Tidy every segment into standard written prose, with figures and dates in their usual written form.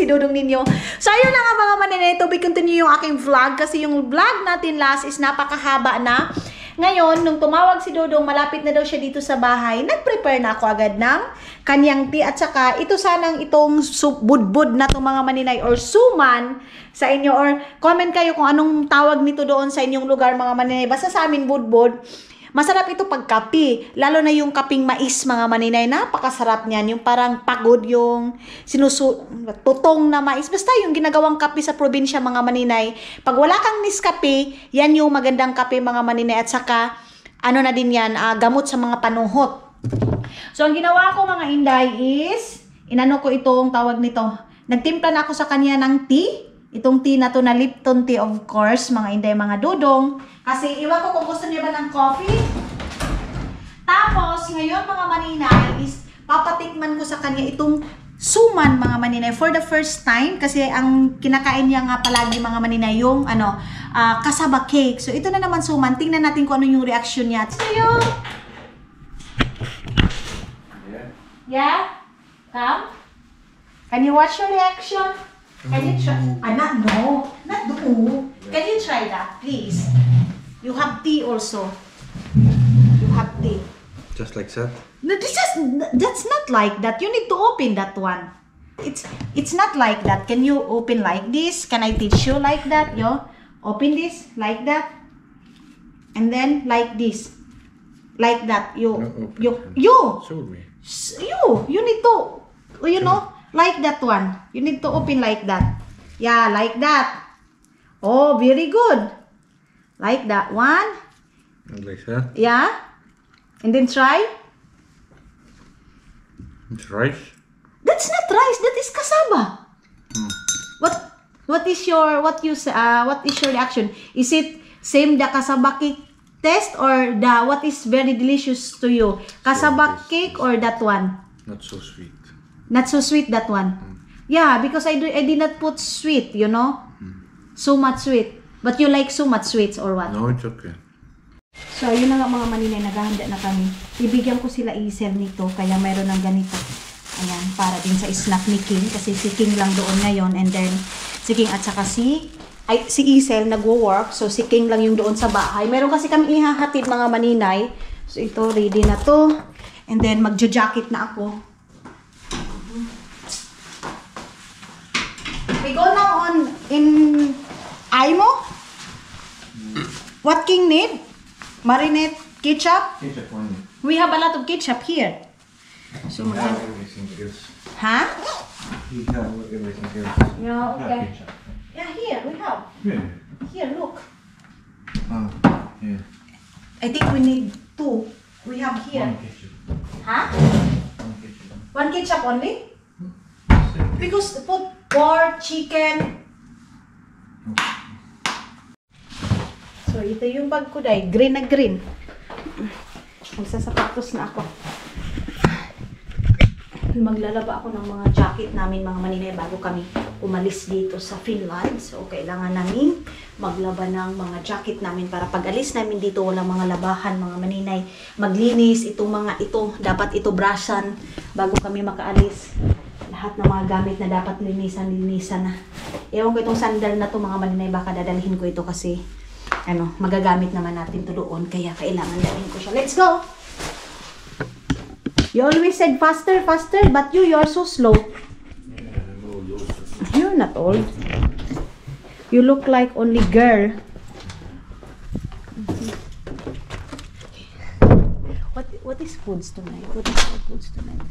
si Dodong ninyo. So, ayun na nga mga maninay, to be continue yung aking vlog kasi yung vlog natin last is napakahaba na. Ngayon, nung tumawag si Dodong, malapit na daw siya dito sa bahay, nag-prepare na ako agad ng kanyang tea at saka ito sanang itong budbud na itong mga maninay or suman sa inyo or comment kayo kung anong tawag nito doon sa inyong lugar mga maninay. Basta sa amin budbud. Masarap ito pag kape, lalo na yung kaping mais mga maninay, napakasarap niyan, yung parang pagod yung tutong na mais, basta yung ginagawang kape sa probinsya mga maninay. Pag wala kang Nescafe, yan yung magandang kape mga maninay at saka ano na din yan, gamot sa mga panuhot. So ang ginawa ko mga inday is, inano ko itong tawag nito, nagtimpla na ako sa kanya ng tea. Itong tea na to na Lipton tea of course, mga inday, mga dudong. Kasi iwan ko kung gusto niya ba ng coffee. Tapos, ngayon mga maninay is papatikman ko sa kanya itong suman mga maninay for the first time. Kasi ang kinakain niya nga palagi mga maninay yung kasaba cake. So ito na naman suman. Tingnan natin kung ano yung reaction niya. So yun. Yeah? Come? Can you watch your reaction? Can you try? No. Not do. Can you try that, please? You have tea also. You have tea. Just like that? No, that's not like that. You need to open that one. It's not like that. Can you open like this? Can I teach you like that? Yo, open this like that, and then like this, like that. You Show me. You need to, you know, like that one. You need to open like that. Yeah, like that. Oh, very good. Like that one. And like that? Yeah. And then try. It's rice? That's not rice. That is cassava. What is your reaction? Is it same the cassava cake taste or what is very delicious to you? Cassava cake or that one? Not so sweet. Not so sweet that one. Yeah, because I did not put sweet, you know. So much sweet. But you like so much sweets or what? No, it's okay. So, yun na nga mga maninay, naghahanda na kami. Ibigyan ko sila Isel nito, kaya mayroon ng ganito. Ayan, para din sa snack ni King, kasi si King lang doon ngayon. And then, si King at saka si Isel nagwo-work, so si King lang yung doon sa bahay. Meron kasi kami ihahatid mga maninay. So, ito, ready na to. And then, magja-jacket na ako. We go now on in Aimo. What King need? Marinate ketchup? Ketchup only. We have a lot of ketchup here. So We have everything else. huh? We have everything else. Yeah, okay. Ketchup. Yeah, here we have. Yeah. Here, look. Yeah. I think we need two. We have here. One ketchup. Huh? One ketchup. One ketchup only? Because put pork, chicken. So, ito yung bag ko dahil. Green na green. Magsasapatos na ako. Maglalaba ako ng mga jacket namin mga maninay bago kami umalis dito sa Finland. So, kailangan namin maglaba ng mga jacket namin para pag alis namin dito walang mga labahan mga maninay. Maglinis itong mga ito. Dapat ito brushan bago kami makaalis. Lahat ng mga gamit na dapat linisan na. Ewan ko itong sandal na to mga maninay. Baka dadalhin ko ito kasi magagamit naman natin to doon. Kaya kailangan dalhin ko siya. Let's go! You always said faster, faster, but you're so slow. You're not old. You look like only girl. What is foods tonight? What is our foods tonight?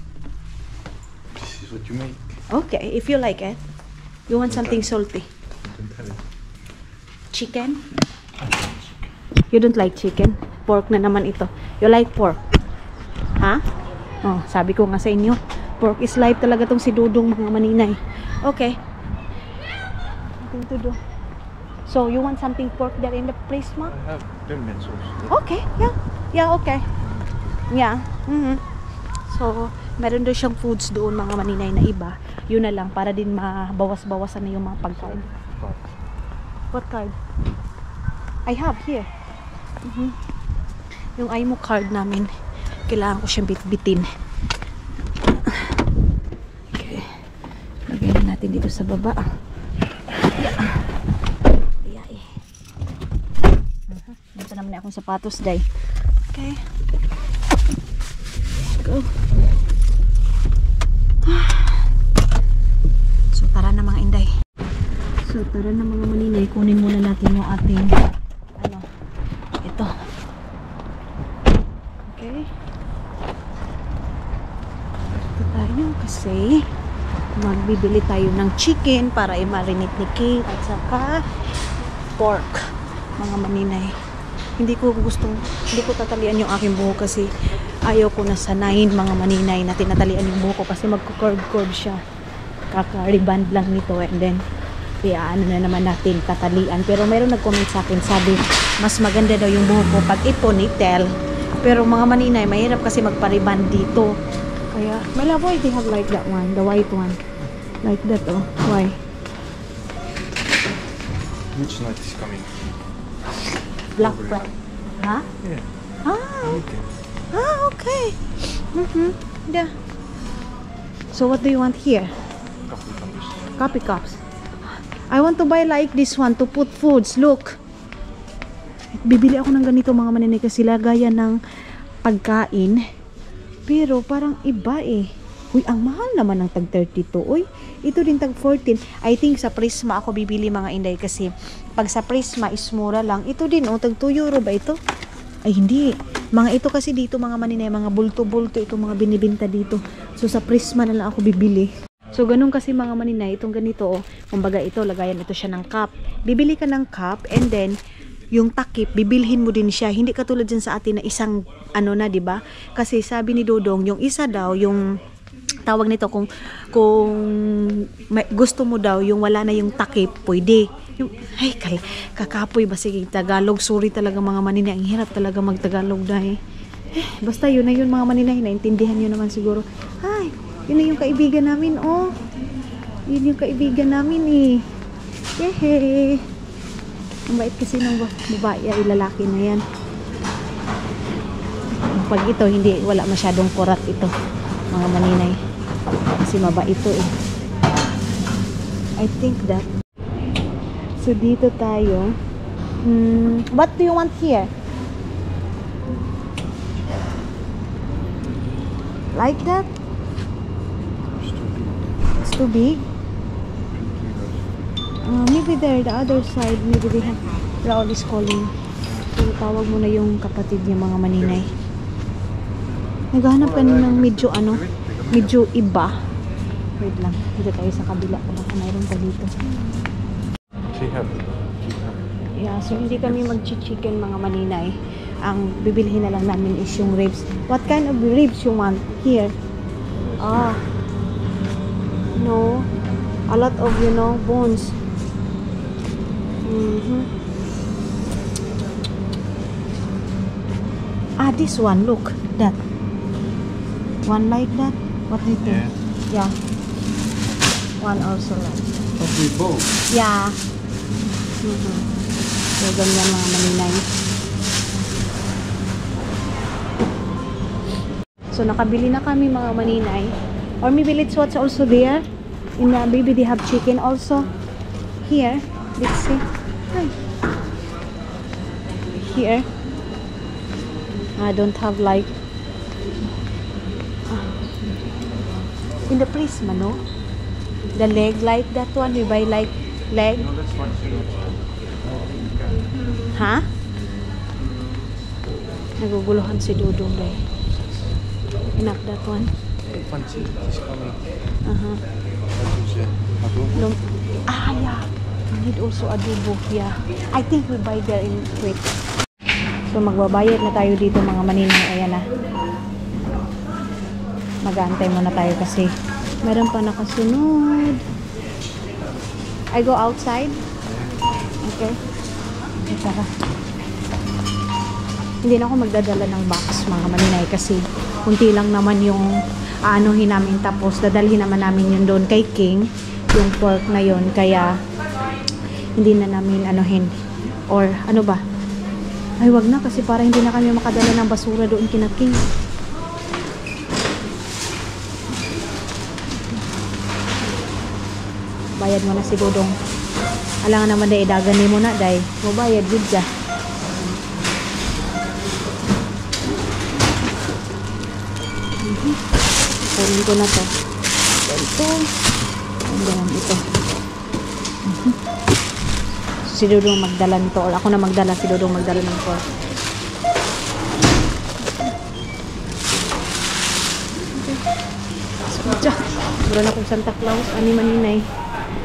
This is what you make. Okay, if you like it. You want something salty? Don't have it. Chicken? You don't like chicken? Pork na naman ito. You like pork? Ha? Oh, sabi ko nga sa inyo, pork is life talaga tong si Dudong mga maninay. Okay. Nothing to do. So, you want something pork there in the place, ma? I have 10 minutes also. Okay, yeah. Yeah, okay. Yeah. So, meron doon siyang foods doon mga maninay na iba. Yun na lang, para din mabawas-bawasan na yung mga pagkain. What card? I have here. Yung Aimo card namin, kailangan ko siyang bitbitin. Okay. Lagyan natin natin dito sa baba. Yeah. Dito naman na akong sapatos, day. Okay. Go. So, tara na mga inday. So, tara na mga maninay. Kunin muna natin yung ating ito. Okay. Ito tayo kasi magbibili tayo ng chicken para i-marinate ni King at saka pork, mga maninay. Hindi ko tatalian yung aking buhok kasi ayaw ko na sanayin mga maninay na tinatalian yung buhok ko kasi magko-curve siya. Kaka-reband lang nito and then ano na naman natin tatalian. Pero mayroon nag-comment sa akin, sabi mas maganda daw yung buhok ko pag iponitel. Pero mga maninay, mahirap kasi magpa-reband dito. Kaya, my love, why they have like that one? The white one. Like that, oh. Why? Which night is coming? Black bread. Huh? Yeah. Okay. Okay. Yeah. So, what do you want here? Coffee cups. Coffee cups. I want to buy like this one to put foods. Look. Bibili ako ng ganito mga maninay kasi lagayan ng pagkain. Pero parang iba eh. Uy, ang mahal naman ng tag 32. Uy, ito din tag 14. I think sa Prisma ako bibili mga inday kasi pag sa Prisma is mura lang. Ito din, oh, tag 2 euro ba ito? Ay, hindi. Mga ito kasi dito mga maninay, mga bulto-bulto ito mga binibinta dito. So sa Prisma na lang ako bibili. So ganun kasi mga maninay, itong ganito, oh. Kumbaga ito, lagayan ito siya ng cup. Bibili ka ng cup and then yung takip, bibilhin mo din siya. Hindi katulad dyan sa atin na isang na, 'di ba? Kasi sabi ni Dodong, yung isa daw, yung tawag nito kung gusto mo daw yung wala na yung takip, pwede. Yung, ay, kakapoy ba sige Tagalog? Sorry talaga mga maninay, ang hirap talaga mag-Tagalog dahil. Basta yun na yun mga maninay, naintindihan nyo naman siguro. Ay, yun na yung kaibigan namin, oh. Yun yung kaibigan namin eh. Yehey. Ang bait kasi ng babae ay lalaki na yan. Pag ito, hindi, wala masyadong kurat ito, mga maninay. Kasi mabait ito eh. I think that. So, dito tayo. What do you want here? Like that? It's too big. Maybe there, the other side, maybe they have, Raul is calling. So, tawag mo na yung kapatid niya mga maninay. Naghahanap ka ng medyo medyo iba. Wait lang, dito tayo sa kabila kung baka mayroon pa dito. Yeah, so hindi kami mag-chicken mga maninay. Ang bibilhin na lang namin is yung ribs. What kind of ribs you want here? No, a lot of bones. This one, look, that one like that. What do you think? Yeah. One also like. But we both. Yeah. So ganyan mga maninay. So nakabili na kami mga maninay. Or maybe let's watch also there. In the baby they have chicken also. Here, let's see. Hi. Here. I don't have like in the Prisma, no? The leg like that one, we buy like leg. No, that's one. Ha? Naguguluhan si Dudong dahil. Enough that one. Fancy is coming. What you say? Adobo? Yeah. We need also adobo. Yeah. I think we buy there in quick. So magbabayad na tayo dito mga maninay. Ayan na. Mag-aantay muna tayo kasi meron pa nakasunod. I go outside. Okay. Tara. Hindi na ako magdadala ng box mga maninay kasi kunti lang naman yung aanuhin namin tapos dadalhin naman namin yun doon kay King yung pork na yun kaya hindi na namin anuhin or ano ba ay wag na kasi para hindi na kami makadala ng basura doon kina King. bayad mo na si Dodong. Alangan naman day idagan mo na day. Mo bayad gud siya. Kunin ko na to. Ito. Ang ito. Si Dodong magdala nito. Or ako na magdala. Si Dodong magdala ng pork. Diyan. Mura na akong Santa Claus. Ani maninay.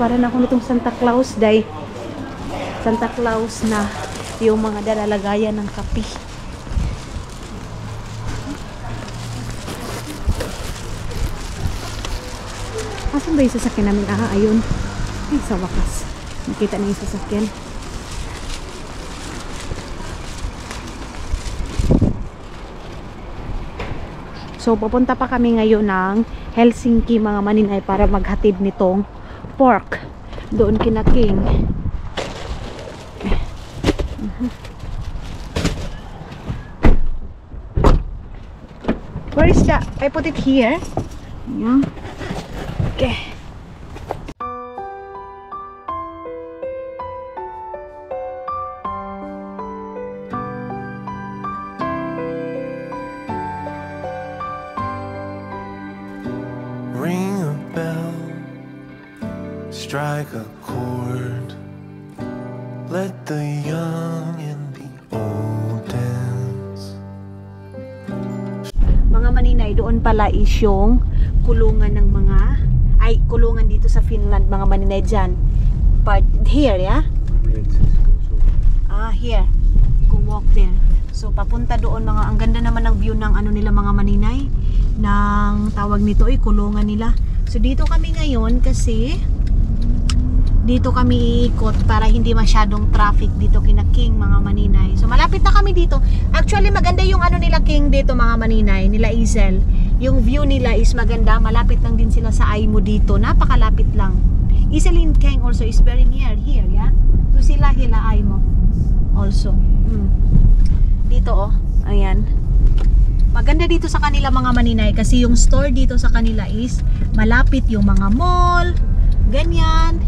Para na ako nitong Santa Claus, day. Santa Claus na yung mga dalalagayan ng kape. Asan ba yung sasakyan namin? Ayun. Ay, sa wakas. Nakita na yung sasakyan. So, papunta pa kami ngayon ng Helsinki, mga maninay, para maghatid nitong pork. Doon kina King. Where is that? I put it here. Yeah. Okay. Ring a bell, strike a chord, let the young and the old dance. Mga maninay, doon pala is yung kulungan ng mga, kulungan dito sa Finland, mga maninay dyan. Part here, yeah? Here. Go walk there. So, papunta doon mga, ang ganda naman ng view ng ano nila mga maninay, ng tawag nito kulungan nila. So, dito kami ngayon kasi dito kami iikot para hindi masyadong traffic dito kina King, mga maninay. So, malapit na kami dito. Actually, maganda yung ano nila King dito, mga maninay, nila Isel. Yung view nila is maganda. Malapit lang din sila sa Aimo dito. Napakalapit lang. Isel and King also is very near here, yeah? So, sila hila Aimo also. Dito ayan. Maganda dito sa kanila mga maninay kasi yung store dito sa kanila is malapit yung mga mall, ganyan,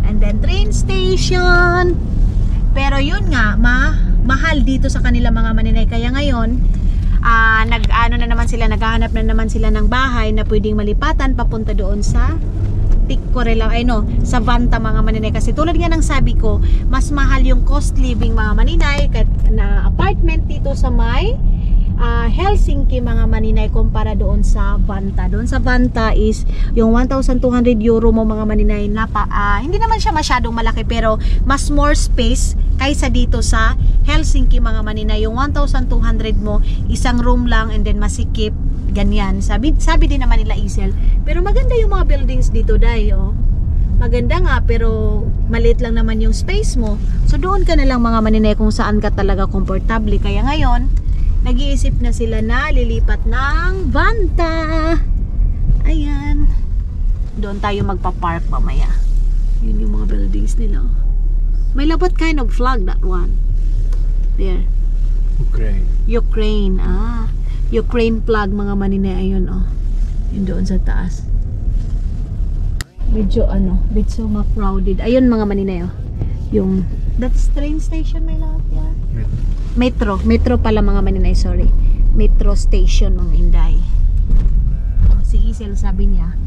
and then train station. Pero yun nga, mahal dito sa kanila mga maninay. Kaya ngayon, naghanap na naman sila ng bahay na pwedeng malipatan papunta doon sa sa Vantaa, mga maninay. Kasi tulad nga ng sabi ko, mas mahal yung cost living mga maninay na apartment dito sa may Helsinki, mga maninay, kumpara doon sa Vantaa. Doon sa Vantaa is yung 1,200 euro mo mga maninay, hindi naman siya masyadong malaki pero mas more space kaysa dito sa Helsinki, mga maninay. Yung 1,200 mo, isang room lang and then masikip, ganyan. Sabi din naman nila Isel. Pero maganda yung mga buildings dito, day, maganda nga, pero maliit lang naman yung space mo. So doon ka na lang mga maninay kung saan ka talaga komportable. Kaya ngayon, nag-iisip na sila na lilipat ng Vantaa. Ayan. Doon tayo magpa-park mamaya. Yun yung mga buildings nila. May what kind of flag that one? There. Ukraine. Ukraine flag, mga maninay. Ayun, yun doon sa taas. Medyo medyo crowded. Ayun mga maninay, yung that's train station, may lahat yan. Metro pala mga maninay, sorry. Metro station, mga inday. Si Isel sabi niya,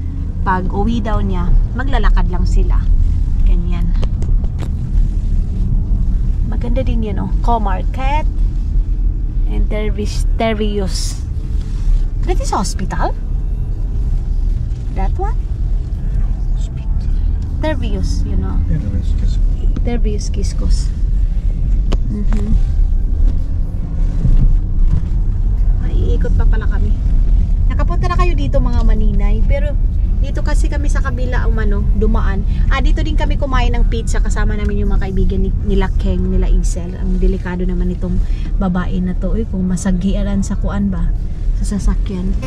pag uwi daw niya, maglalakad lang sila. Ganyan. Maganda din yan, Co-Market and Tervius. That is hospital? That one? Tervius, Tervius Kiskos. Iikot pa pala kami. Nakapunta na kayo dito mga maninay, pero dito kasi kami sa kabila dumaan. Dito din kami kumain ng pizza kasama namin yung mga kaibigan nila Keng, nila Isel. Ang delikado naman itong babae na to, kung masagiaran sa kuan ba, sa sasakyan.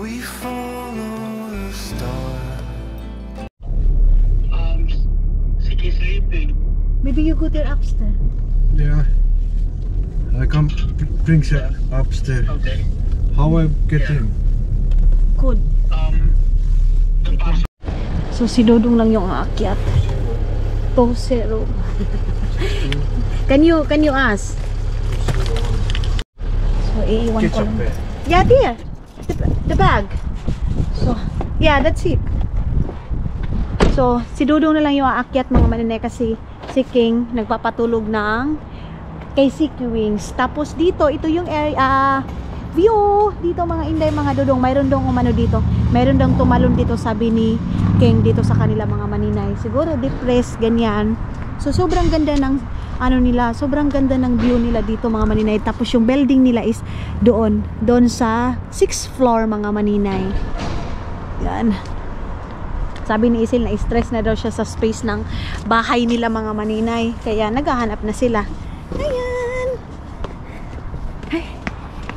We follow the stars. Maybe you go there upstairs. Yeah. I come bring her upstairs. Okay. How I get in? Good. The bus. So si Dodong lang yung aakyat. 2-0. Can you ask? So iiwan ko Ketchup lang. there. Yeah, there. The bag. So, yeah, that's it. So, si Dodong na lang yung aakyat mga maninay kasi si King nagpapatulog ng kay Siki Wings. Tapos dito, ito yung area, view. Dito mga Inday, mga Dodong, mayroon daw umano dito. Mayroon daw tumalon dito, sabi ni King dito sa kanila mga maninay. Siguro depressed, ganyan. So, sobrang ganda ng ano nila, sobrang ganda ng view nila dito mga maninay. Tapos yung building nila is doon sa 6th floor mga maninay. Yan. Sabi ni Isil na stress na daw siya sa space ng bahay nila mga maninay. Kaya naghahanap na sila. Ayan. Ay,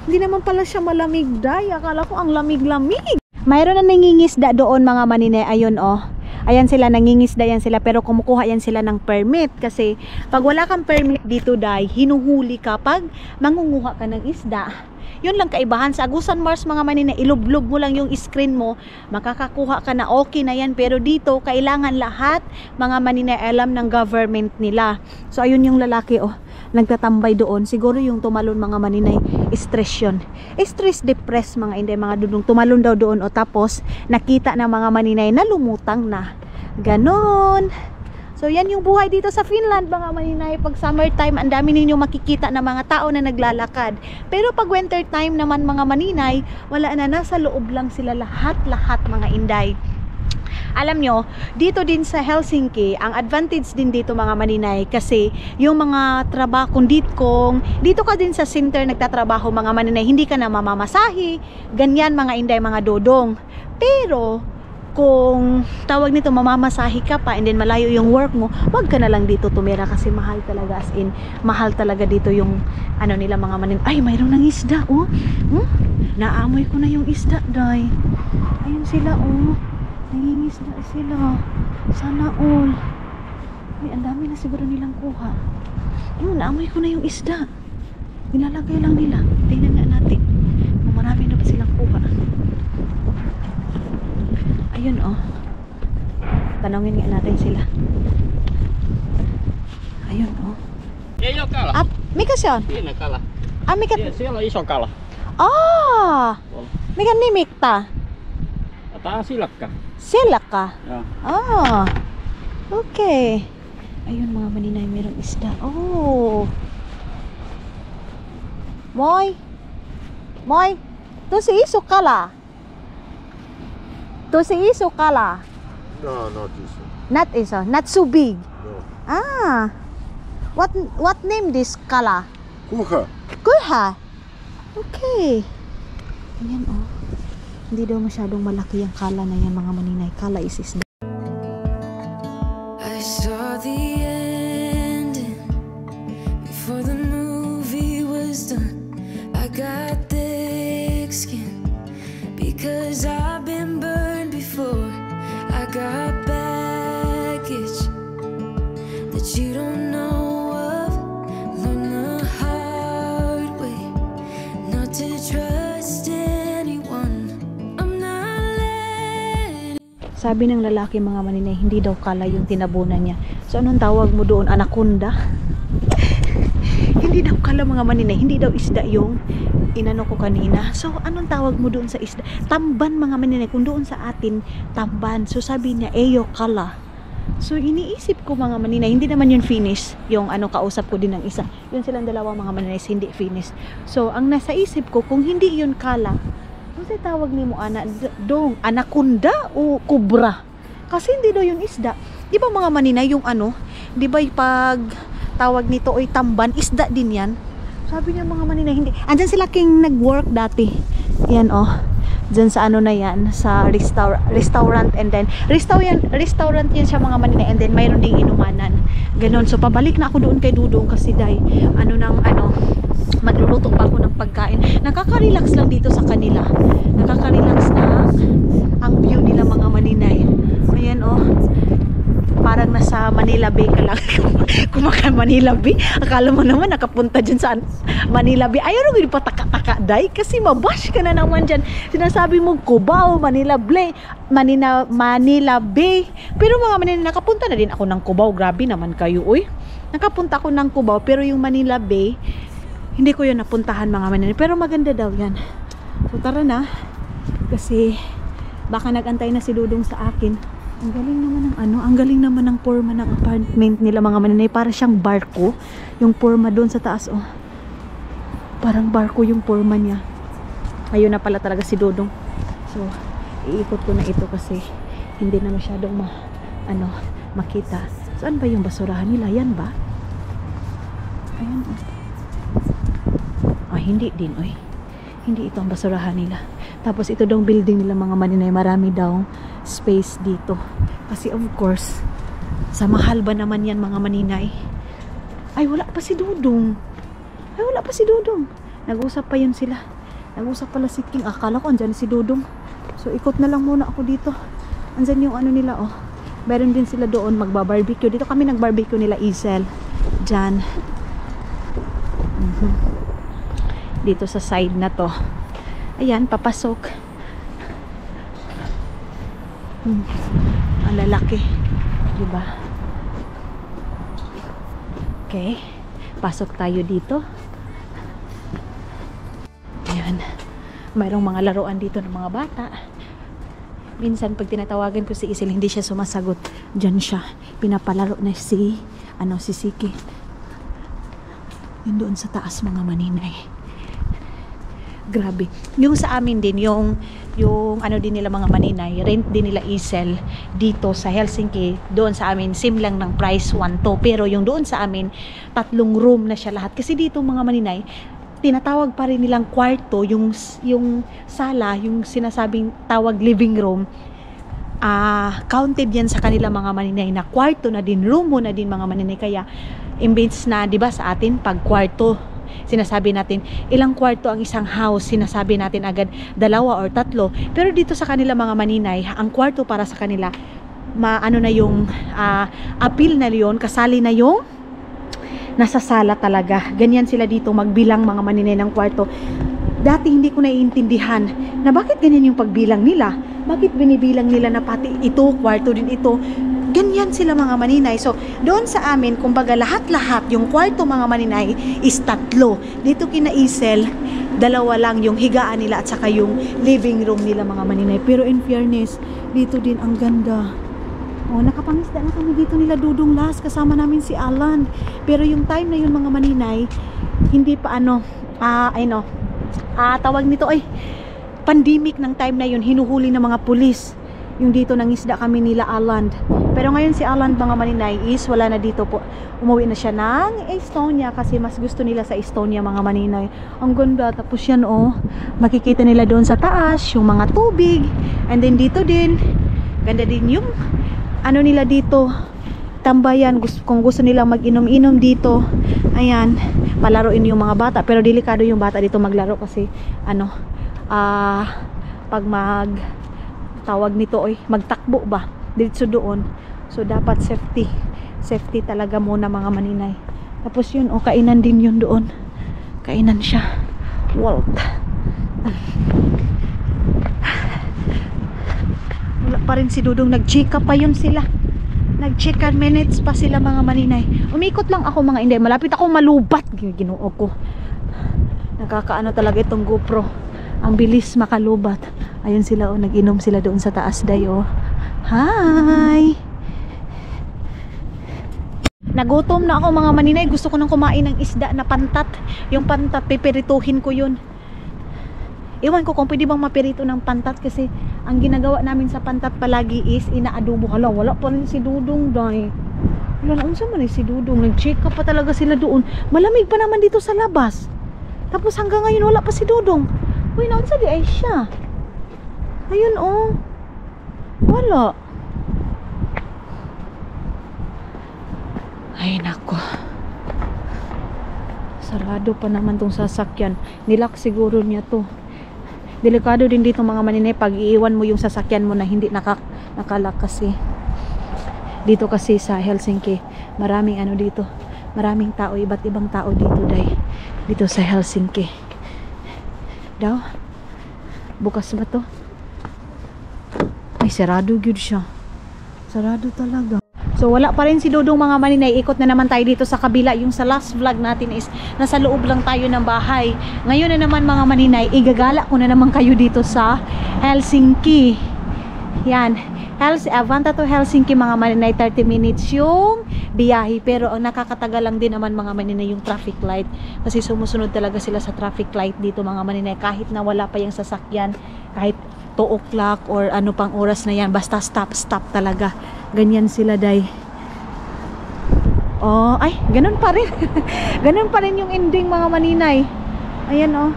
hindi naman pala siya malamig, day. Akala ko ang lamig-lamig. Mayroon na nangingisda doon mga maninay. Ayun oh. Ayan sila, nangingisda yan sila. Pero kumukuha yan sila ng permit. Kasi pag wala kang permit dito, day, hinuhuli ka pag mangunguha ka ng isda. Yun lang kaibahan sa Agusan Mars mga maninay, ilublob mo lang yung screen mo, makakakuha ka na, okay na yan. Pero dito kailangan lahat mga maninay alam ng government nila. So ayun yung lalaki oh, nagtatambay doon. Siguro yung tumalon mga maninay, stress yun. Stress, depressed mga Inday, mga Dudong, tumalon daw doon o tapos nakita ng mga maninay na lumutang na. Ganon. So yan yung buhay dito sa Finland mga maninay. Pag summertime, ang dami ninyo makikita na mga tao na naglalakad. Pero pag winter time naman mga maninay, wala na, nasa loob lang sila lahat-lahat mga Inday. Alam nyo, dito din sa Helsinki, ang advantage din dito mga maninay kasi yung mga trabaho, kung dito ka din sa center nagtatrabaho mga maninay, hindi ka na mamamasahi, ganyan mga Inday, mga Dodong. Pero kung tawag nito mamamasahi ka pa and then malayo yung work mo, wag ka na lang dito tumira kasi mahal talaga, as in mahal talaga dito yung ano nila mga manin. Ay, mayroon ng isda oh. Naamoy ko na yung isda, day. Ayun sila oh, nangingisda sila. Sana all. Ay, ang dami na siguro nilang kuha. Ayun, naamoy ko na yung isda. Nilalagay lang nila. Tingnan nga natin kung marami na ba silang kuha. Ayun oh. Tanongin nga natin sila. Ayun oh. Ei oo kala. Ah, mikä se on? Pieni kala. Ah, mikä? Siellä on iso kala. Mikä nimikta? Tää on silakka. Silakka? Joo. Okay. Ayun mga maninay, mayroong isda. Oh. Moi. Moi. Tosi iso kala. Tosi iso kala. No, not this one. Not iso. Not so big. No. Ah. What name this kala? Kuha. Kuha. Okay. Ayan oh. Hindi daw masyadong malaki yung kala na yan mga maninay. Kala is isda. I saw the ending before the movie was done. I got thick skin because I've been burned before. I got baggage that you don't know of. Learn the hard way not to trust anyone. I'm not letting. Sabi ng lalaki mga maninay, hindi daw kala yung tinabunan niya. So anong tawag mo doon? Anaconda? Hindi daw kala mga maninay, hindi daw isda yung inano ko kanina. So anong tawag mo doon sa isda? Tamban mga maninay. Kung doon sa atin, tamban. So sabi niya, eyo kala. So iniisip ko mga maninay, hindi naman yun finish. Yung ano, kausap ko din ng isa. Yun silang dalawa mga maninay, hindi finish. So ang nasa isip ko, kung hindi yun kala, ano sa tawag ni mo dong, anaconda o kubra? Kasi hindi daw yung isda. Di ba mga maninay, yung ano, di ba pag tawag nito oy tamban, isda din yan. Sabi niya mga maninay, hindi. Andyan sila King nag-work dati. Yan oh. Diyan sa ano na yan, sa restaurant and then restaurant yan siya mga maninay and then mayroon ding inumanan. Ganon. So pabalik na ako doon kay Dudong kasi day, magluluto pa ako ng pagkain. Nakaka-relax lang dito sa kanila. Nakaka-relax na ang view nila mga maninay. Ayan oh. parang nasa Manila Bay ka lang. Kumakain Manila Bay. Akala mo naman nakapunta dyan sa Manila Bay. Ayaw rin pataka-taka, day. Kasi mabash ka na naman dyan. Sinasabi mo, Cubao, Manila Bay. Manila Bay. Pero mga Manila, nakapunta na din ako ng Cubao. Grabe naman kayo, uy. Nakapunta ako ng Cubao. Pero yung Manila Bay, hindi ko yun napuntahan mga Manila. Pero maganda daw yan. So tara na. Kasi baka nagantay na si Dudong sa akin. Ang galing naman ng ang galing naman ng forma ng apartment nila mga Manila. Para siyang barko. Yung forma doon sa taas, oh. Parang barko yung forma niya. Ayun na pala talaga si Dudong. So, iikot ko na ito kasi hindi na masyadong makita. Saan ba yung basurahan nila? Yan ba? Ayan, oh. Hindi din, oy. Hindi ito ang basurahan nila. Tapos ito daw building nila mga Maninay, marami daw space dito. Kasi of course, sa mahal ba naman yan mga Maninay? Ay, wala pa si Dudong. Nag-usap pa yun sila. Nag-usap pala si King. Akala ko andyan si Dudong. So ikot na lang muna ako dito. Andyan yung nila, oh. Meron din sila doon magba-barbecue. Dito kami nag-barbecue nila Isel. Diyan. Dito sa side na to. Ayan, papasok. Ang lalaki. Diba? Okay. Pasok tayo dito. Ayan. Mayroong mga laruan dito ng mga bata. Minsan pag tinatawagan ko si Isel, hindi siya sumasagot. Diyan siya. Pinapalaro na si Siki. Yun doon sa taas mga Maninay. Grabe. Yung sa amin din, yung din nila mga Maninay, rent din nila Isel dito sa Helsinki. Doon sa amin, same lang ng price, 1 to. Pero yung doon sa amin, 3 room na siya lahat. Kasi dito mga Maninay, tinatawag pa rin nilang kwarto, yung sala, yung sinasabing tawag living room, counted yan sa kanila mga Maninay na kwarto na din, room mo na din mga Maninay. Kaya, imbes na, di ba sa atin, pag kwarto, sinasabi natin, ilang kwarto ang isang house, sinasabi natin agad 2 or 3. Pero dito sa kanila mga Maninay, ang kwarto para sa kanila, na yung appeal na yun, kasali na yung nasa sala talaga. Ganyan sila dito magbilang mga Maninay ng kwarto. Dati hindi ko naiintindihan na bakit ganyan yung pagbilang nila. Bakit binibilang nila na pati ito, kwarto din ito. Ganyan sila mga Maninay. So, doon sa amin, kumbaga lahat-lahat, yung kwarto mga Maninay is 3. Dito kina Isel, 2 lang yung higaan nila at saka yung living room nila mga Maninay. Pero in fairness, dito din ang ganda. Oh, nakapangisda na kami dito nila Dudong last, kasama namin si Alan. Pero yung time na yun mga Maninay, hindi pa tawag nito pandemic ng time na yun, hinuhuli ng mga pulis. Yung dito nangisda kami nila Alan. Pero ngayon si Alan mga Maninay is wala na dito po. Umuwi na siya ng Estonia kasi mas gusto nila sa Estonia mga Maninay. Ang ganda. Tapos yan makikita nila doon sa taas yung mga tubig. And then dito din, ganda din yung nila dito, tambayan. Kung gusto nilang mag-inom-inom dito, ayan, palaruin yung mga bata. Pero delikado yung bata dito maglaro kasi pag tawag nito magtakbo ba dito doon. So dapat safety talaga muna mga Maninay. Tapos yun kainan din yun doon. Kainan siya. Walt. Wala pa rin si Dudong, nag-chika pa yun sila. Nag-chika minutes pa sila mga Maninay. Umikot lang ako mga Inday. Malapit ako malubat. Ginoo ko. Nakakaano talaga itong GoPro. Ang bilis makalubat. Ayun sila nag-inom sila doon sa taas dayo. Hi! Nagutom na ako mga Maninay. Gusto ko nang kumain ng isda na pantat. Yung pantat, pipirituhin ko yun. Iwan ko kung pwede bang mapirito ng pantat kasi ang ginagawa namin sa pantat palagi is inaadobo. Hala, wala pa rin si Dudong day. Wala, unsa man si Dudong. Nag-check up pa talaga sila doon. Malamig pa naman dito sa labas. Tapos hanggang ngayon wala pa si Dudong. Uy, naunsa di ay siya. Ayun wala. Ay nako, sarado pa naman tong sasakyan. Nilak siguro niya to. Delikado din dito mga Maninay pag iiwan mo yung sasakyan mo na hindi nakalak kasi Dito kasi sa Helsinki, maraming ano dito. Maraming tao, iba't ibang tao dito day. Dito sa Helsinki. Daw. Bukas ba to? Ay, sarado gyud siya. Sarado talaga. So wala pa rin si Dodong mga maninay. Ikot na naman tayo dito sa kabila. Yung sa last vlog natin is nasa loob lang tayo ng bahay. Ngayon na naman mga maninay, igagala ko na naman kayo dito sa Helsinki. Yan. Vanta to Helsinki mga maninay, 30 minutes yung biyahe. Pero ang nakakatagal lang din naman mga maninay yung traffic light. Kasi sumusunod talaga sila sa traffic light dito mga maninay. Kahit na wala pa yung sasakyan, kahit 2 o'clock or ano pang oras na yan, basta stop talaga. Ganyan sila day. Oh, ay, ganun pa rin. Ganun pa rin yung ending mga maninay. Ayan oh.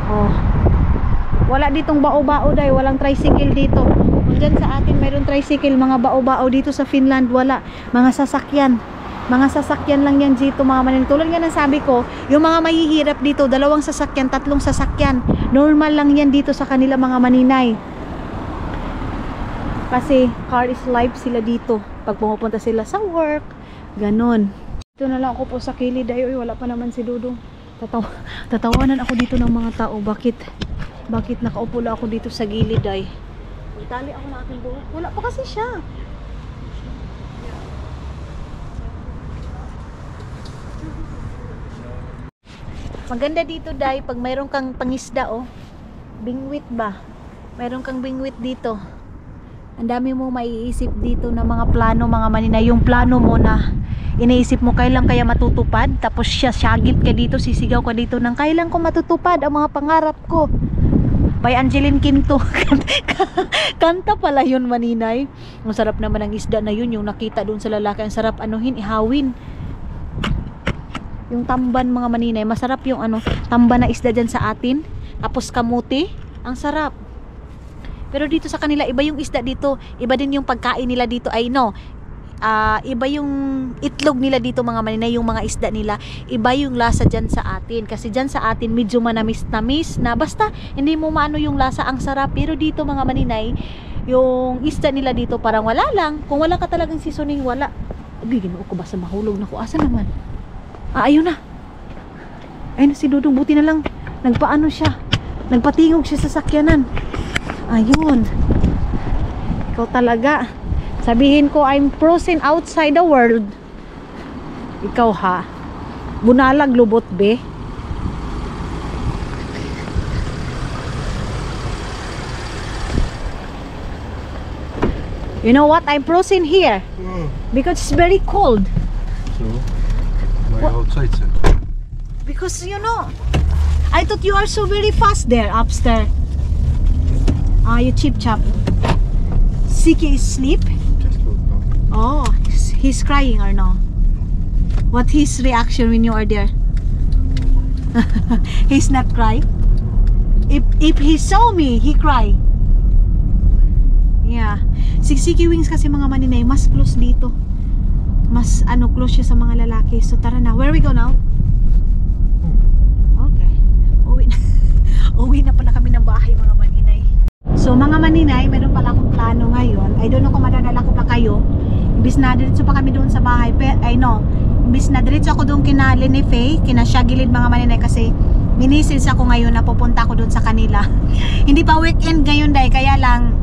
Oh. Wala ditong bao-bao day, walang tricycle dito. Kung dyan sa atin mayroon tricycle, mga bao-bao dito sa Finland wala. Mga sasakyan. Mga sasakyan lang yan dito mga maninay. Tulad nga ng sabi ko, yung mga mahihirap dito, 2 sasakyan, 3 sasakyan. Normal lang yan dito sa kanila mga maninay. Kasi car is life sila dito. Pag pumupunta sila sa work, ganon. Dito na lang ako po sa kilid. Ay, wala pa naman si Dodong. Tatawanan ako dito ng mga tao. Bakit nakaupo lang ako dito sa gilid ay? Itali ako ng aking buhok. Wala pa kasi siya. Maganda dito day pag mayroon kang pangisda oh. Bingwit ba? Mayroon kang bingwit dito. Ang dami mo maiisip dito na mga plano mga maninay. Yung plano mo na iniisip mo kailan kaya matutupad. Tapos syagit ka dito, sisigaw ka dito ng kailan ko matutupad ang mga pangarap ko. By Angeline Quinto. Kanta pala yun maninay. Ang sarap naman ng isda na yun. Yung nakita doon sa lalaki. Ang sarap anuhin, ihawin. Yung tamban mga maninay. Masarap yung tamban na isda dyan sa atin. Tapos kamuti. Ang sarap. Pero dito sa kanila, iba yung isda dito. Iba din yung pagkain nila dito. Ay no. Iba yung itlog nila dito mga maninay, yung mga isda nila. Iba yung lasa dyan sa atin. Kasi dyan sa atin medyo manamis-namis na basta hindi mo maano yung lasa, ang sarap. Pero dito mga maninay, yung isda nila dito parang wala lang. Kung wala ka talagang seasoning, wala. Ginoo ko ba sa mahulog na ko? Asa naman? Ayun na. Ayun na si Dodong. Buti na lang nagpaano siya. Nagpatingog siya sa sakyanan. Ayun. Ikaw talaga. Sabihin ko, I'm frozen outside the world. Ikaw ha. Bunalag lubot be. You know what? I'm frozen here. Because it's very cold. So, why outside sir? Because you know, I thought you are so very fast there, upstairs. You chip chop. Siki is asleep. Just look down. Oh, he's crying or no? What his reaction when you are there? He's not cry. If he saw me, he cry. Yeah. Si Siki Wings kasi mga maninay, mas close dito. Mas close siya sa mga lalaki. So tara na. Where we go now? Okay. Uwi na pala kami ng bahay mga maninay. So mga maninay, meron pala akong plano ngayon. I don't know kung madadala ko pa kayo. Imbis na diretso pa kami doon sa bahay. Imbis na diretso ako doon kina Lenife, kina Shagilid mga maninay kasi minisis ako ngayon na pupunta ako doon sa kanila. Hindi pa weekend ngayon dahil kaya lang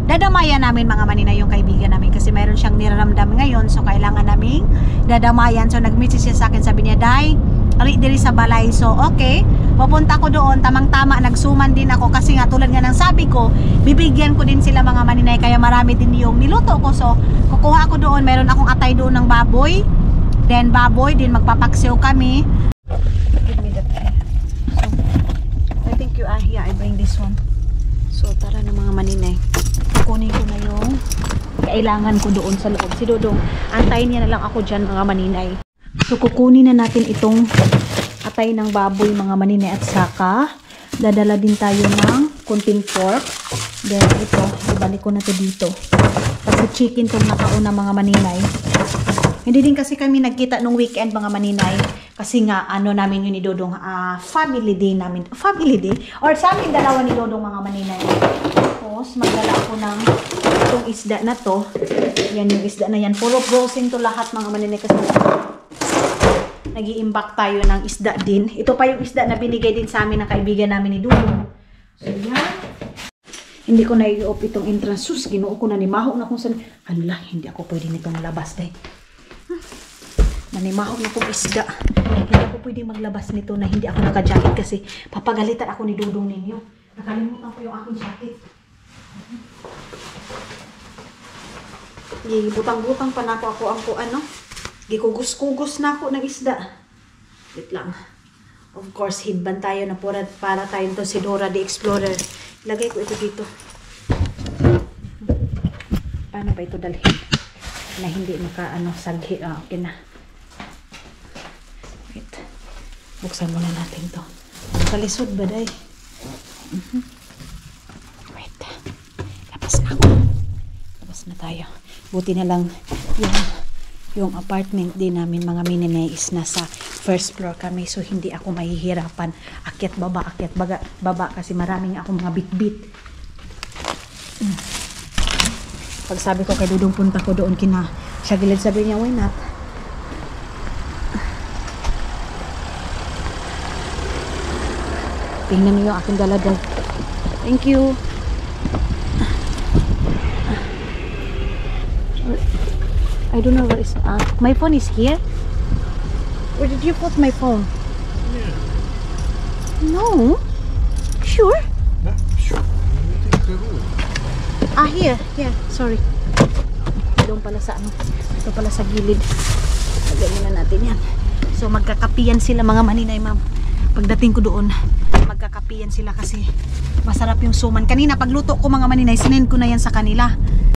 dadamayan namin mga maninay yung kaibigan namin kasi mayroon siyang niraramdam ngayon, so kailangan naming dadamayan. So nag-message siya sa akin, sabi niya, "Day, ali diri sa balay." So okay, pupunta ko doon, tamang-tama, nagsuman din ako kasi nga tulad nga ng sabi ko, bibigyan ko din sila mga maninay, kaya marami din yung niluto ko. So kukuha ko doon, mayroon akong atay doon ng baboy, then din magpapaksiw kami. Give me that. So I think yeah, I bring this one. So tara na mga maninay, kukunin ko na yung kailangan ko doon sa loob. Si Dodong, antayin niya na lang ako dyan mga maninay. So kukunin na natin itong atay ng baboy mga maninay, at saka dadala din tayo ng kunting pork. Then ito, ibalik ko na to dito kasi chicken tong nakauna mga maninay. Hindi din kasi kami nagkita nung weekend mga maninay kasi nga namin yun ni Dodong, family day namin. Family day or sa amin dalawa ni Dodong mga maninay. Tapos, magdala ako ng itong isda na to. Yan yung isda na yan. Puro frozen to lahat mga maninay kasi nag-i-imbak tayo ng isda din. Ito pa yung isda na binigay din sa amin ng kaibigan namin ni Duno. So, yan. Hindi ko na i-off itong entrance. Sus, ginoo ko na ni Maho na kung saan. Hala, hindi ako pwede nitong labas dahil. Nanimaho na kong isda. Hindi ako pwede maglabas nito na hindi ako naka-jacket kasi papagalitan ako ni Dudong ninyo. Nakalimutan ko yung aking jacket. Butang-butang pa na ako ang ano. Gikugus-kugus na ako ng isda. Wait lang. Of course, headband tayo na para tayo to si Dora the Explorer. Lagay ko ito dito. Paano ba ito dalhin? Na hindi saghi. Okay na. Wait. Buksan muna natin to. Kalisod ba day? Wait. Labas na ako. Labas na tayo. Buti na lang yung apartment din namin mga mininay is nasa first floor kami, so hindi ako mahihirapan akyat baba kasi maraming ako mga bit-bit. Pag sabi ko kay Dudong punta ko doon kina siya gilid, sabi niya why not. Tingnan niyo yung aking daladag. Thank you. I don't know what is my phone is here. Where did you put my phone? Yeah. No. Sure? Yeah, sure. You think they will? Here. Sorry. Doon pala sa ito pala sa gilid. Lagyan na natin yan. So magkakapiyan sila mga maninay, ma'am. Pagdating ko doon, magkakapiyan sila kasi masarap yung suman. Kanina pagluto ko mga maninay, sinend ko na yan sa kanila.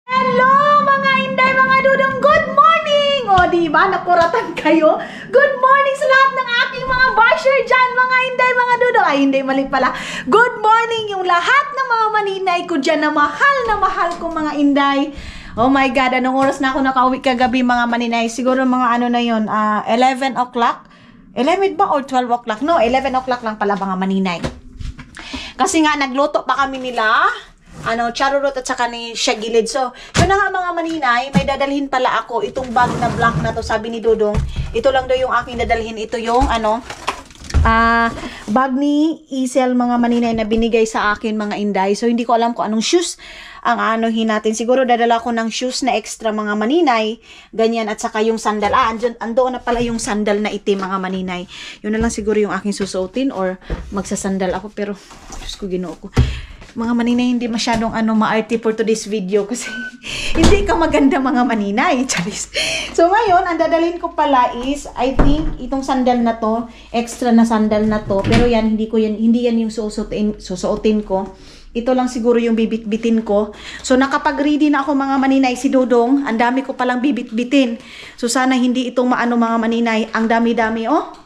Hello mga inday, mga dudong, good morning! O diba, nakuratan kayo? Good morning sa lahat ng aking mga basher dyan, mga inday, mga dudong. Ay, hindi, mali pala. Good morning yung lahat ng mga maninay ko dyan na mahal ko mga inday. Oh my God, anong oras na ako nakauwi kagabi mga maninay? Siguro mga ano na yun, 11 o'clock? 11 ba or 12 o'clock? No, 11 o'clock lang pala mga maninay. Kasi nga, nagluto pa kami nila. Charurot at saka ni Shagilid. So, yun na nga mga maninay, may dadalhin pala ako itong bag na black na to, sabi ni Dudong. Ito lang daw yung aking dadalhin. Ito yung bag ni Isel mga maninay na binigay sa akin mga inday. So, hindi ko alam kung anong shoes ang anuhin natin. Siguro dadala ko ng shoes na extra mga maninay. Ganyan at saka yung sandal. Andoon na pala yung sandal na itim mga maninay. Yun na lang siguro yung aking susuotin or magsasandal ako. Pero, Diyos ko, ginoo ko. Mga maninay, hindi masyadong maarte for today's video kasi hindi ka maganda mga maninay. Charis. So ngayon, ang dadalhin ko pala is, I think, itong sandal na to, extra na sandal na to, pero yan, hindi yan yung susuotin ko. Ito lang siguro yung bibit-bitin ko. So nakapag-ready na ako mga maninay, si Dudong, ang dami ko palang bibit-bitin. So sana hindi itong mga maninay, ang dami-dami, oh.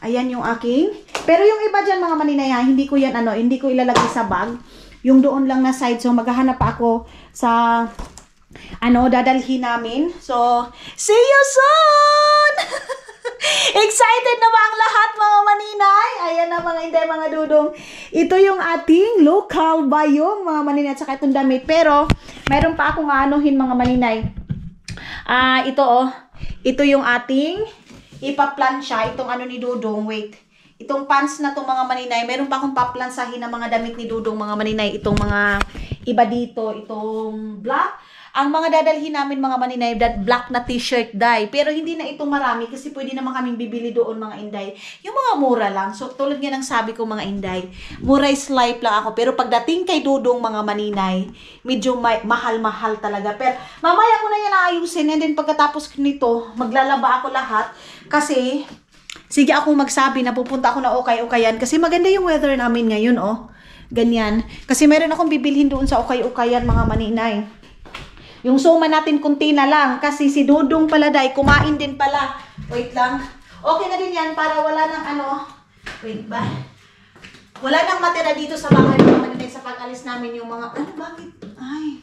Ayan yung aking. Pero yung iba dyan mga maninay, hindi ko yan, hindi ko ilalagay sa bag. Yung doon lang na side. So, maghahanap ako sa, dadalhin namin. So, see you soon! Excited na ba ang lahat mga maninay? Ayan na mga inday, mga dudong. Ito yung ating local bayong mga maninay at saka itong damit. Pero, mayroon pa akong anuhin mga maninay. Ito yung ating ipa-plansya. Itong ni Dudong. Wait. Itong pants na itong mga maninay, meron pa akong paplansahin ng mga damit ni Dudong mga maninay. Itong mga iba dito, itong black. Ang mga dadalhin namin mga maninay, that black na t-shirt dye. Pero hindi na itong marami kasi pwede naman kaming bibili doon mga inday. Yung mga mura lang. So tulad nga ng sabi ko mga inday, mura is life lang ako. Pero pagdating kay Dudong mga maninay, medyo mahal-mahal talaga. Pero mamaya ko na yan aayusin. And then pagkatapos nito, maglalaba ako lahat. Kasi sige akong magsabi na pupunta ako na ukay-ukayan kasi maganda yung weather namin ngayon, oh. Ganyan. Kasi meron akong bibilhin doon sa ukay-ukayan, mga maninay. Yung suma natin kunti na lang kasi si Dudong pala day, kumain din pala. Wait lang. Okay na din yan para wala nang wait ba? Wala nang matira dito sa bahay, mga maninay, sa pag-alis namin yung mga, bakit? Ay.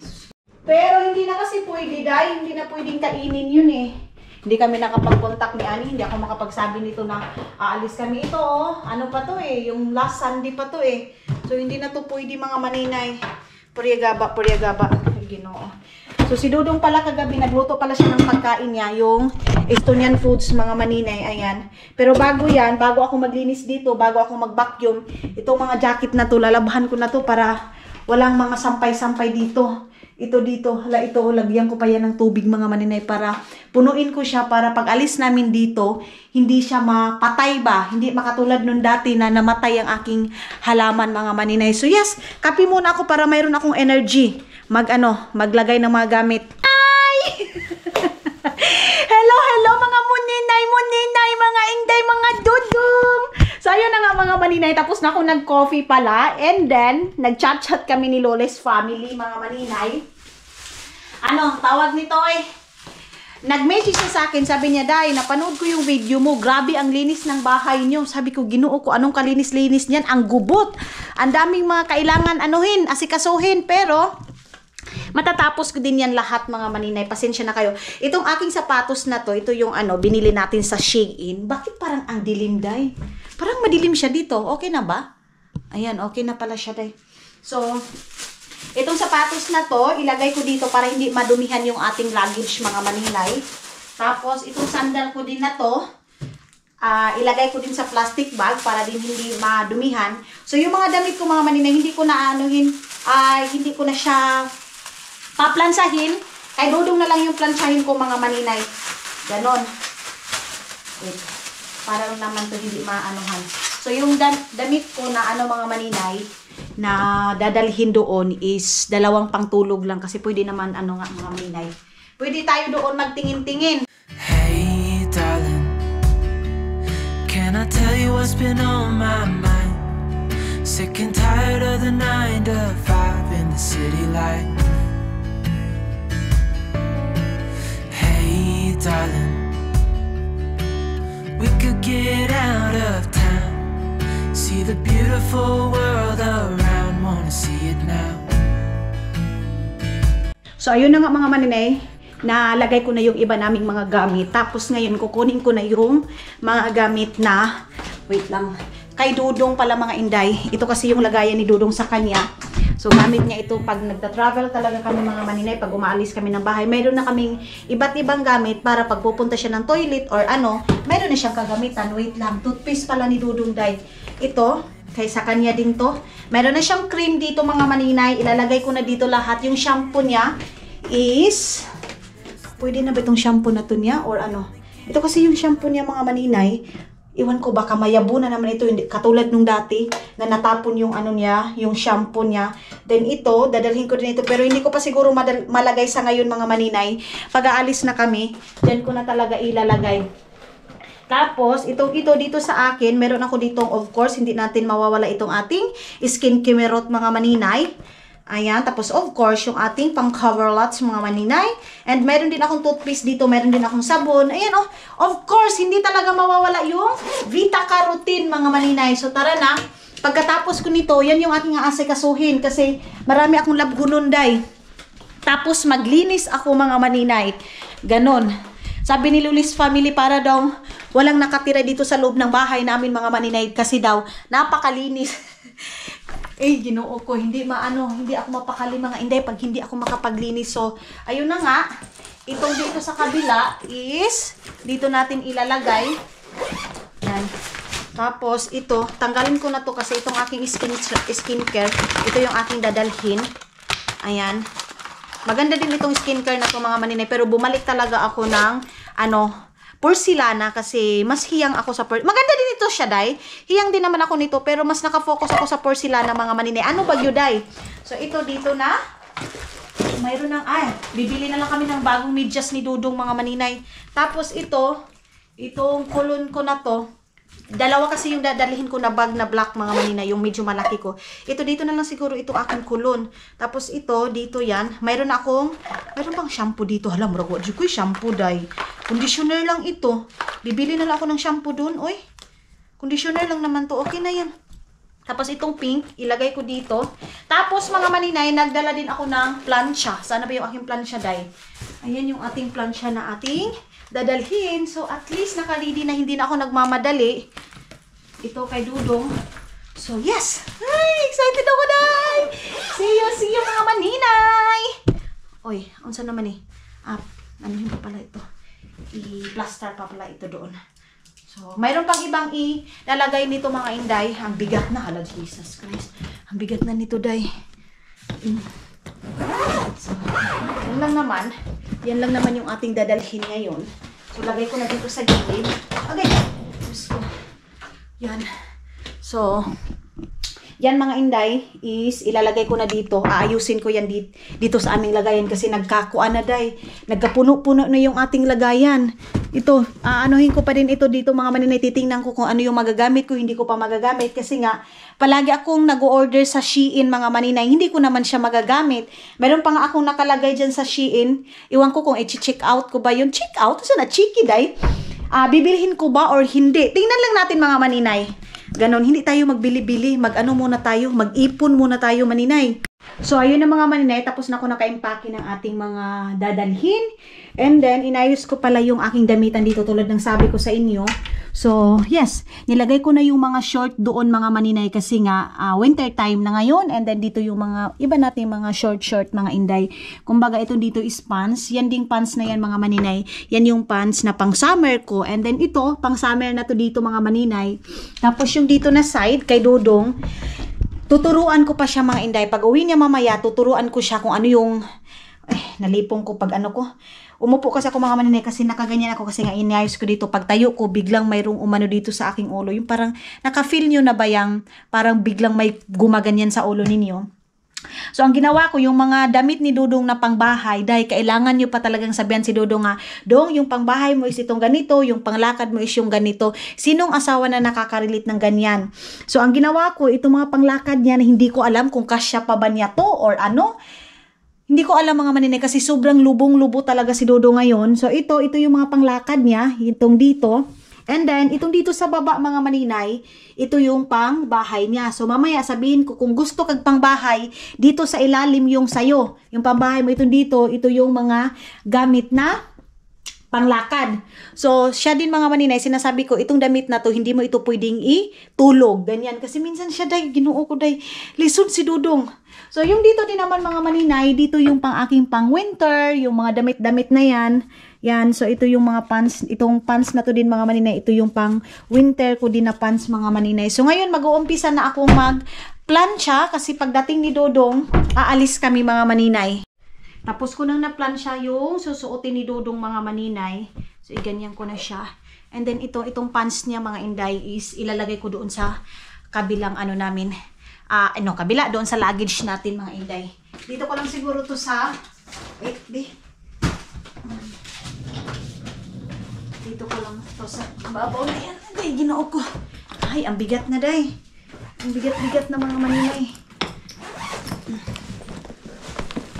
Pero hindi na kasi pwede, day. Hindi na pwedeng kainin yun, eh. Hindi kami nakapag-contact ni Ani, hindi ako makapagsabi nito na aalis kami. Ito, oh, ano pa to eh, yung last Sunday pa to eh. So, hindi na to pwede mga maninay. Puryagaba. Ay, Ginoo. So, si Dudong pala kagabi, nagluto pala siya ng pagkain niya, yung Estonian foods, mga maninay, ayan. Pero bago yan, bago ako maglinis dito, bago ako mag-vacuum, itong mga jacket na to, lalabhan ko na to para walang mga sampay-sampay dito. Ito dito, lagyan ko pa yan ng tubig, mga maninay, para punuin ko siya para pag alis namin dito, hindi siya mapatay ba? Hindi makatulad nung dati na namatay ang aking halaman, mga maninay. So yes, kape muna ako para mayroon akong energy. Maglagay ng mga gamit. Ay! Hello mga muninay, mga inday, mga dudong. So ayun na nga mga maninay, tapos na ako nag-coffee pala. And then, nag-chat-chat kami ni Loles family, mga maninay. Tawag nito nag-message siya sa akin, sabi niya, Day, napanood ko yung video mo, grabe ang linis ng bahay niyo. Sabi ko, Ginoo ko, anong kalinis-linis niyan? Ang gubot. Ang daming mga kailangan asikasuhin, pero matatapos ko din yan lahat, mga maninay. Pasensya na kayo. Itong aking sapatos na to, ito yung binili natin sa Shein. Bakit parang ang dilim, Day? Parang madilim siya dito. Okay na ba? Ayan, okay na pala siya, Day. So, itong sapatos na to, ilagay ko dito para hindi madumihan yung ating luggage, mga maninay. Tapos, itong sandal ko din na to, ilagay ko din sa plastic bag para din hindi madumihan. So, yung mga damit ko, mga maninay, hindi ko na hindi ko na siya paplansahin. Kay Dudong na lang yung plansahin ko, mga maninay. Ganon. Wait. Para naman to hindi maanuhan. So, yung damit ko na mga maninay, na dadalhin doon is 2 pangtulog lang. Kasi pwede naman, mga maninay. Pwede tayo doon magtingin-tingin. Hey, darling, can I tell you what's been on my mind? Sick and tired of the 9 to 5 in the city light. Hey, darling, we could get out of town, see the beautiful world around, wanna see it now. So, ayun na nga mga maninay, nalagay ko na yung iba naming mga gamit. Tapos ngayon, kukunin ko na yung mga gamit na, wait lang, kay Dudong pala, mga inday. Ito kasi yung lagayan ni Dudong sa kanya. So, gamit niya ito pag nagta-travel talaga kami, mga maninay, pag umaalis kami ng bahay. Mayroon na kaming iba't ibang gamit para pag pupunta siya ng toilet or mayroon na siyang kagamitan. Wait lang, toothpaste pala ni Dudong, day. Ito, kay sa kanya din to. Mayroon na siyang cream dito, mga maninay. Ilalagay ko na dito lahat. Yung shampoo niya is, pwede na ba itong shampoo na to niya? Or ito kasi yung shampoo niya, mga maninay. Iwan ko, baka mayabo na naman ito. Katulad nung dati, na natapon yung niya, yung shampoo niya. Then ito, dadalhin ko din ito. Pero hindi ko pa siguro malagay sa ngayon, mga maninay. Pag aalis na kami, then ko na talaga ilalagay. Tapos, ito dito sa akin, meron ako ditong, of course, hindi natin mawawala itong ating skin kimerot, mga maninay. Ayan, tapos of course, yung ating pang cover lots, mga maninay. And meron din akong toothpaste dito, meron din akong sabon. Ayan, of course, hindi talaga mawawala yung Vita Carotene, mga maninay. So, tara na. Pagkatapos ko nito, yan yung aking aasikasuhin kasi marami akong labgununday. Tapos, maglinis ako, mga maninay. Ganon. Sabi ni Lulis family, para daw walang nakatira dito sa loob ng bahay namin, mga maninay, kasi daw napakalinis. Ginoo ko, hindi ako mapakali, mga inday, pag hindi ako makapaglinis. So, ayun na nga, itong dito sa kabila is dito natin ilalagay. Yan. Tapos ito, tanggalin ko na to kasi itong aking skincare, ito yung aking dadalhin. Ayan. Maganda din itong skincare na to, mga maninay, pero bumalik talaga ako ng porcelana kasi mas hiyang ako sa maganda din ito siya, day. Hiyang din naman ako nito, pero mas nakafocus ako sa porcelana, mga maninay. Ano ba yun, day? So, ito dito na. Mayroon ng, bibili na lang kami ng bagong medyas ni Dudong, mga maninay. Tapos itong kulon ko na to. Dalawa kasi yung dadalhin ko na bag na black, mga maninay, yung medyo malaki ko. Ito dito na lang siguro ito aking kulon. Tapos ito, dito yan. Mayroon bang shampoo dito? Hala, murag wala ko shampoo, day. Conditioner lang ito. Bibili na lang ako ng shampoo dun, oy. Conditioner lang naman to. Okay na yan. Tapos itong pink, ilagay ko dito. Tapos, mga maninay, nagdala din ako ng plancha. Sana ba yung aking plancha, day? Ayan yung ating plancha na ating dadalhin. So, at least naka-ready na, hindi na ako nagmamadali. Ito kay Dudong. So, yes! Ay, excited ako, day! See you, mga maninay! Oy, unsa naman eh? Ano pa pala ito? I-plaster pa pala ito doon. So, mayroon pang ibang ilalagay nito, mga inday. Ang bigat na. Hala, Jesus Christ. Ang bigat na nito, day. So, yan lang naman yung ating dadalhin ngayon. So, lagay ko na dito sa gilid. Okay. Yan. So, yan mga inday is ilalagay ko na dito. Aayusin ko yan dito sa aming lagayan kasi nagkakuan na day. Nagkapuno-puno na yung ating lagayan. Ito, aanuhin ko pa din ito dito mga maninay. Titingnan ko kung ano yung magagamit ko. Hindi ko pa magagamit kasi nga palagi akong nag-order sa Shein mga maninay. Hindi ko naman siya magagamit. Meron pa nga akong nakalagay dyan sa Shein. Iwan ko kung i-check out ko ba yun. Check out? So na cheeky day. Bibilhin ko ba or hindi? Tingnan lang natin mga maninay. Ganon, hindi tayo magbili-bili. Mag-ano muna tayo. Mag-ipon muna tayo maninay. So, ayun na mga maninay. Tapos na ako naka-impake ng ating mga dadalhin. And then, inayos ko pala yung aking damitan dito tulad ng sabi ko sa inyo. So, yes. Nilagay ko na yung mga short doon mga maninay kasi nga winter time na ngayon. And then, dito yung mga iba natin mga short mga inday. Kumbaga, ito dito is pants. Yan ding pants na yan mga maninay. Yan yung pants na pang summer ko. And then, ito, pang summer na to dito mga maninay. Tapos, yung dito na side kay Dodong, tuturuan ko pa siya mga inday. Pag uwi niya mamaya, tuturuan ko siya kung ano yung nalipong ko pag ano ko. Umupo kasi ako mga maninay kasi nakaganyan ako kasi nga inayos ko dito. Pag tayo ko, biglang mayroong umano dito sa aking ulo. Yung parang naka-feel nyo na ba yung parang biglang may gumaganyan sa ulo ninyo. So, ang ginawa ko, yung mga damit ni Dodong na pangbahay, dahil kailangan nyo pa talagang sabihan si Dodong nga, Dong, yung pangbahay mo is itong ganito, yung panglakad mo is yung ganito. Sinong asawa na nakaka-relate ng ganyan? So, ang ginawa ko, itong mga panglakad niya na hindi ko alam kung kasya pa ba niya to or ano. Hindi ko alam mga maninay kasi sobrang lubong-lubo talaga si Dodong ngayon. So, ito yung mga panglakad niya, itong dito. And then, itong dito sa baba mga maninay, ito yung pang bahay niya. So, mamaya sabihin ko kung gusto kag pang bahay, dito sa ilalim yung sayo. Yung pang bahay mo itong dito, ito yung mga gamit na panglakad. So, siya din mga maninay, sinasabi ko, itong damit na to, hindi mo ito pwedeng itulog. Ganyan. Kasi minsan siya, day, ginoo ko, day, lison si Dodong. So, yung dito din naman mga maninay, dito yung pang aking pang winter, yung mga damit-damit na yan. Yan, so ito yung mga pants, itong pants na to din mga maninay, ito yung pang winter ko din na pants mga maninay. So ngayon mag-uumpisa na akong mag-plancha kasi pagdating ni Dodong, aalis kami mga maninay. Tapos ko nang na-plancha yung susuotin ni Dodong mga maninay. So iganyan ko na siya. And then itong pants niya mga inday is ilalagay ko doon sa kabilang ano namin. Kabila doon sa luggage natin mga inday. Dito ko lang siguro to sa, wait, dito ko lang to sa babaw na yan. Day, ginoo ko. Ay, ang bigat na day. Ang bigat-bigat na mga maninay.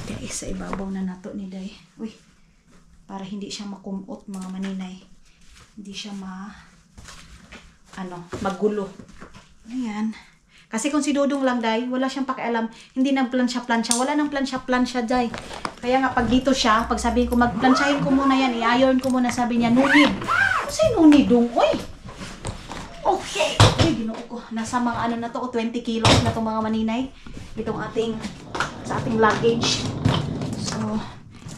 Guys, sa ibabaw na nato ni day. Uy, para hindi siya makumot mga maninay. Hindi siya magulo. Ayan. Kasi kung si Dodong lang, day, wala siyang pakialam. Hindi nang plansya-plansya. Wala nang plansya-plansya, day. Kaya nga, pag dito siya, pag sabihin ko, magplansyahin ko muna yan, i-iron ko muna, sabi niya, nunid. Kasi nunid, Dong? Uy! Okay. Uy, ginoo ko. Nasa mga ano na to, 20 kilos na to mga maninay. Itong sa ating luggage. So,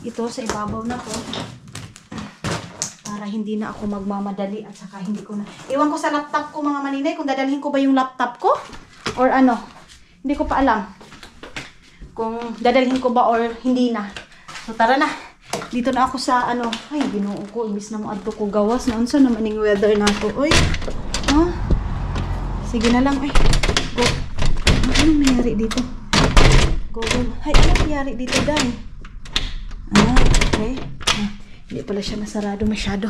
ito sa ibabaw na to. Para hindi na ako magmamadali at saka hindi ko na. Iwan ko sa laptop ko mga maninay kung dadalhin ko ba yung laptop ko. Or ano, hindi ko pa alam kung dadalhin ko ba or hindi na. So tara na. Dito na ako sa ay ginoo ko, imbis na mo adto ko gawas na unsa naman ning weather na to. Oy. Sige na lang Go. Ano nangyari dito? Go. Hay, ano nangyari dito, dai? Okay. Hindi pala siya nasarado masyado.